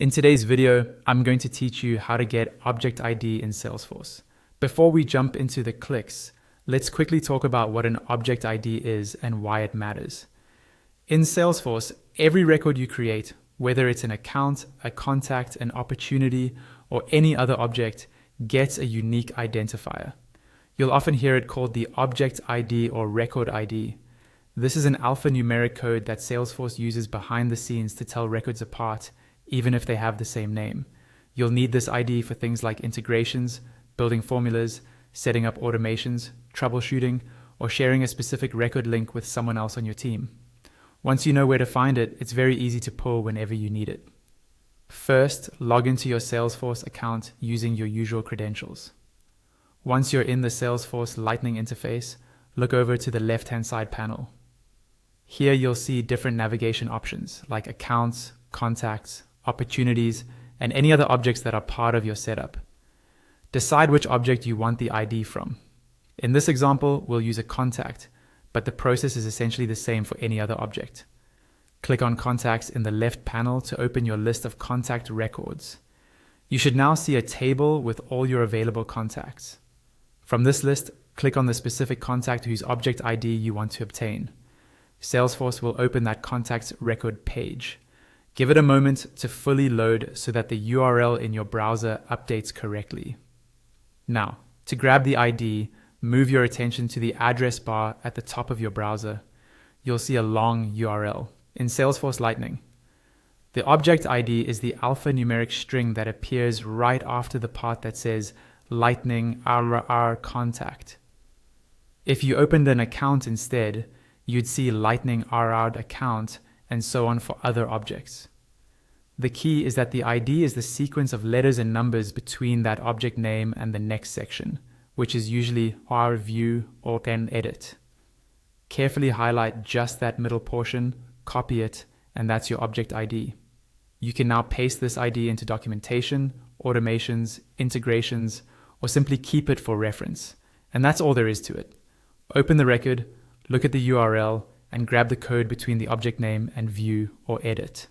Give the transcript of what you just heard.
In today's video, I'm going to teach you how to get Object ID in Salesforce. Before we jump into the clicks, let's quickly talk about what an Object ID is and why it matters. In Salesforce, every record you create, whether it's an account, a contact, an opportunity, or any other object, gets a unique identifier. You'll often hear it called the Object ID or Record ID. This is an alphanumeric code that Salesforce uses behind the scenes to tell records apart, even if they have the same name. You'll need this ID for things like integrations, building formulas, setting up automations, troubleshooting, or sharing a specific record link with someone else on your team. Once you know where to find it, it's very easy to pull whenever you need it. First, log into your Salesforce account using your usual credentials. Once you're in the Salesforce Lightning interface, look over to the left-hand side panel. Here you'll see different navigation options like accounts, contacts, opportunities, and any other objects that are part of your setup. Decide which object you want the ID from. In this example, we'll use a contact, but the process is essentially the same for any other object. Click on Contacts in the left panel to open your list of contact records. You should now see a table with all your available contacts. From this list, click on the specific contact whose object ID you want to obtain. Salesforce will open that contact's record page. Give it a moment to fully load so that the URL in your browser updates correctly. Now, to grab the ID, move your attention to the address bar at the top of your browser. You'll see a long URL. In Salesforce Lightning, the object ID is the alphanumeric string that appears right after the part that says Lightning RR contact. If you opened an account instead, you'd see Lightning RR account and so on for other objects. The key is that the ID is the sequence of letters and numbers between that object name and the next section, which is usually R view or can edit. Carefully highlight just that middle portion, copy it, and that's your object ID. You can now paste this ID into documentation, automations, integrations, or simply keep it for reference. And that's all there is to it. Open the record, look at the URL, and grab the code between the object name and view or edit.